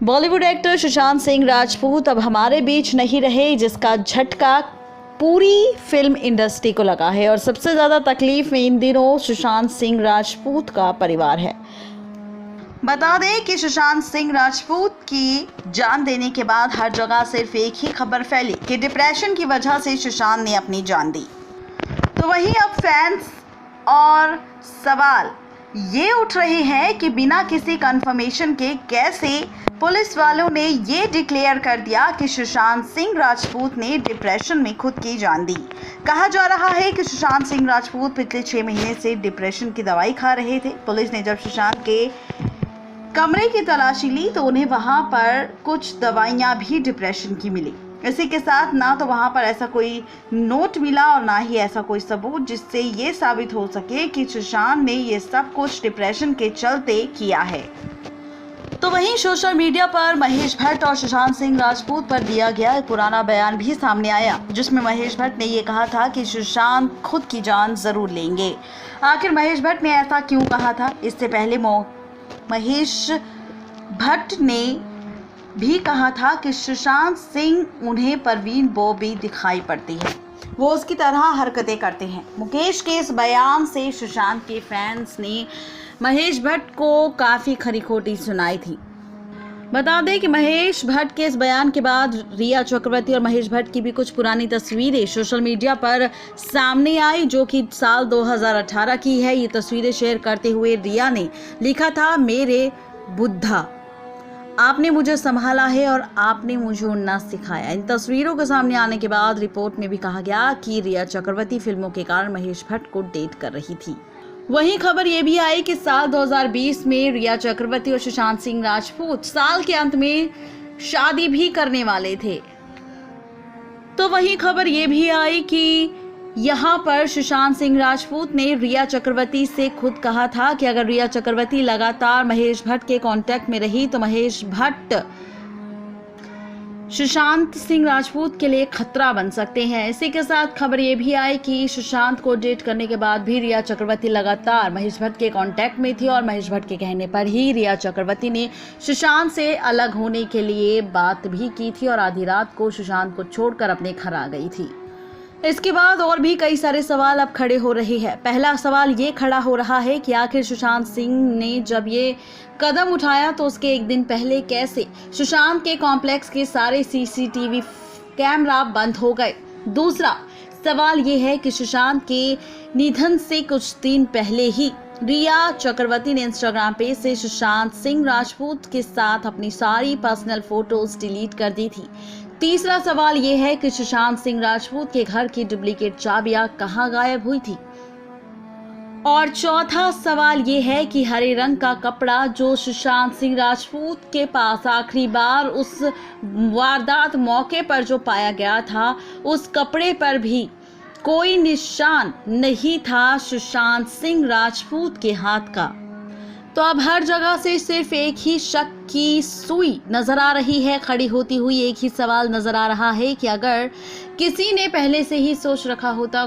Bollywood actor Sushant Singh Rajput अब हमारे बीच नहीं रहे, जिसका झटका पूरी फिल्म इंडस्ट्री को लगा है। और सबसे ज़्यादा तकलीफ में इन दिनों सुशांत सिंह राजपूत का परिवार है। बता दें कि सुशांत सिंह राजपूत की जान देने के बाद हर जगह सिर्फ एक ही खबर फैली कि डिप्रेशन की वजह से सुशांत ने अपनी जान दी। तो वहीं अब फैंस और सवाल ये उठ रहे हैं कि बिना किसी कंफर्मेशन के कैसे पुलिस वालों ने ये डिक्लेयर कर दिया कि सुशांत सिंह राजपूत ने डिप्रेशन में खुद की जान दी। कहा जा रहा है कि सुशांत सिंह राजपूत पिछले 6 महीने से डिप्रेशन की दवाई खा रहे थे। पुलिस ने जब सुशांत के कमरे की तलाशी ली तो उन्हें वहां पर कुछ दवाइयां भी डिप्रेशन की मिली। इसी के साथ ना तो वहां पर ऐसा कोई नोट मिला और ना ही ऐसा कोई सबूत जिससे ये साबित हो सके कि सुशांत ने ये सब कुछ डिप्रेशन के चलते किया है। तो वहीं सोशल मीडिया पर महेश भट्ट और सुशांत सिंह राजपूत पर दिया गया एक पुराना बयान भी सामने आया, जिसमें महेश भट्ट ने ये कहा था कि सुशांत खुद की जान जरूर लेंगे। आखिर महेश भट्ट ने ऐसा क्यों कहा था? इससे पहले महेश भट्ट ने भी कहा था कि सुशांत सिंह उन्हें परवीन बॉबी दिखाई पड़ती है, वो उसकी तरह हरकतें करते हैं। मुकेश के इस बयान से सुशांत के फैंस ने महेश भट्ट को काफ़ी खरी खोटी सुनाई थी। बता दें कि महेश भट्ट के इस बयान के बाद रिया चक्रवर्ती और महेश भट्ट की भी कुछ पुरानी तस्वीरें सोशल मीडिया पर सामने आई, जो कि साल 2018 की है। ये तस्वीरें शेयर करते हुए रिया ने लिखा था, मेरे बुद्धा, आपने मुझे संभाला है और आपने मुझे उड़ना सिखाया। इन तस्वीरों के सामने आने के बाद रिपोर्ट में भी कहा गया कि रिया चक्रवर्ती फिल्मों के कारण महेश भट्ट को डेट कर रही थी। वहीं खबर ये भी आई कि साल 2020 में रिया चक्रवर्ती और सुशांत सिंह राजपूत साल के अंत में शादी भी करने वाले थे। तो वहीं खबर ये भी आई कि यहाँ पर सुशांत सिंह राजपूत ने रिया चक्रवर्ती से खुद कहा था कि अगर रिया चक्रवर्ती लगातार महेश भट्ट के कांटेक्ट में रही तो महेश भट्ट सुशांत सिंह राजपूत के लिए खतरा बन सकते हैं। इसी के साथ खबर ये भी आई कि सुशांत को डेट करने के बाद भी रिया चक्रवर्ती लगातार महेश भट्ट के कांटेक्ट में थी और महेश भट्ट के कहने पर ही रिया चक्रवर्ती ने सुशांत से अलग होने के लिए बात भी की थी और आधी रात को सुशांत को छोड़कर अपने घर आ गई थी। इसके बाद और भी कई सारे सवाल अब खड़े हो रहे हैं। पहला सवाल ये खड़ा हो रहा है कि आखिर सुशांत सिंह ने जब ये कदम उठाया तो उसके एक दिन पहले कैसे सुशांत के कॉम्प्लेक्स के सारे सीसीटीवी कैमरा बंद हो गए। दूसरा सवाल ये है कि सुशांत के निधन से कुछ दिन पहले ही रिया चक्रवर्ती ने इंस्टाग्राम पेज से सुशांत सिंह राजपूत के साथ अपनी सारी पर्सनल फोटोज डिलीट कर दी थी। तीसरा सवाल यह है कि सुशांत सिंह राजपूत के घर की डुप्लीकेट चाबियां कहां गायब हुई थी। और चौथा सवाल यह है कि हरे रंग का कपड़ा जो सुशांत सिंह राजपूत के पास आखिरी बार उस वारदात मौके पर जो पाया गया था, उस कपड़े पर भी कोई निशान नहीं था सुशांत सिंह राजपूत के हाथ का। तो अब हर जगह से सिर्फ एक ही शक की सुई नजर आ रही है खड़ी होती हुई। एक ही सवाल नजर आ रहा है कि अगर किसी ने पहले से ही सोच रखा होता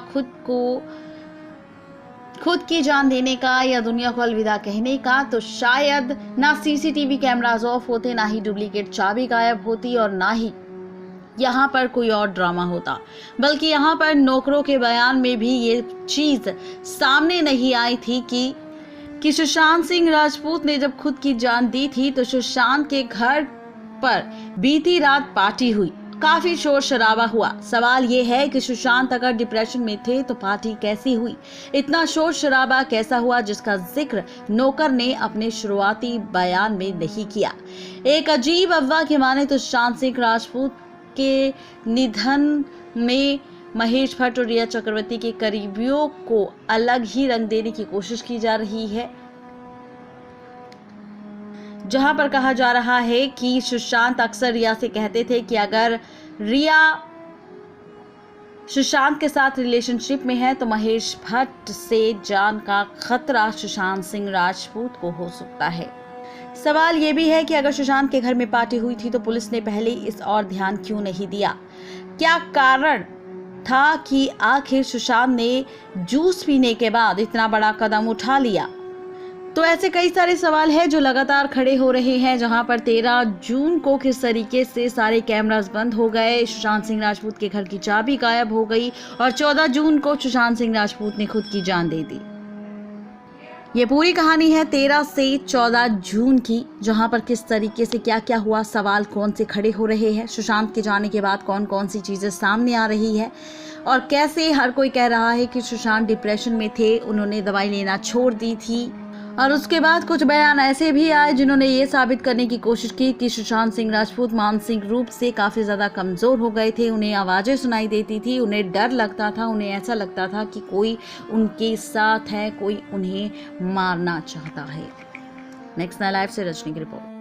खुद की जान देने का या दुनिया को अलविदा कहने का, तो शायद ना सीसीटीवी कैमरास ऑफ होते, ना ही डुप्लीकेट चाबी गायब होती और ना ही यहाँ पर कोई और ड्रामा होता। बल्कि यहाँ पर नौकरों के बयान में भी ये चीज सामने नहीं आई थी कि सुशांत सिंह राजपूत ने जब खुद की जान दी थी तो सुशांत के घर पर बीती रात पार्टी हुई, काफी शोर शराबा हुआ। सवाल ये है कि सुशांत अगर डिप्रेशन में थे तो पार्टी कैसी हुई, इतना शोर शराबा कैसा हुआ, जिसका जिक्र नौकर ने अपने शुरुआती बयान में नहीं किया। एक अजीब अफवाह की माने तो सुशांत सिंह राजपूत के निधन में महेश भट्ट और रिया चक्रवर्ती के करीबियों को अलग ही रंग देने की कोशिश की जा रही है, जहां पर कहा जा रहा है कि सुशांत अक्सर रिया से कहते थे कि अगर रिया सुशांत के साथ रिलेशनशिप में है तो महेश भट्ट से जान का खतरा सुशांत सिंह राजपूत को हो सकता है। सवाल ये भी है कि अगर सुशांत के घर में पार्टी हुई थी तो पुलिस ने पहले इस और ध्यान क्यों नहीं दिया? क्या कारण था कि आखिर सुशांत ने जूस पीने के बाद इतना बड़ा कदम उठा लिया? तो ऐसे कई सारे सवाल हैं जो लगातार खड़े हो रहे हैं, जहां पर 13 जून को किस तरीके से सारे कैमरास बंद हो गए, सुशांत सिंह राजपूत के घर की चाबी गायब हो गई और 14 जून को सुशांत सिंह राजपूत ने खुद की जान दे दी। ये पूरी कहानी है 13 से 14 जून की, जहां पर किस तरीके से क्या क्या हुआ, सवाल कौन से खड़े हो रहे हैं, सुशांत के जाने के बाद कौन कौन सी चीज़ें सामने आ रही है और कैसे हर कोई कह रहा है कि सुशांत डिप्रेशन में थे, उन्होंने दवाई लेना छोड़ दी थी। और उसके बाद कुछ बयान ऐसे भी आए जिन्होंने ये साबित करने की कोशिश की कि सुशांत सिंह राजपूत मानसिक रूप से काफ़ी ज़्यादा कमज़ोर हो गए थे, उन्हें आवाज़ें सुनाई देती थी, उन्हें डर लगता था, उन्हें ऐसा लगता था कि कोई उनके साथ है, कोई उन्हें मारना चाहता है। नेक्स्ट नाइन लाइव से रजनी की रिपोर्ट।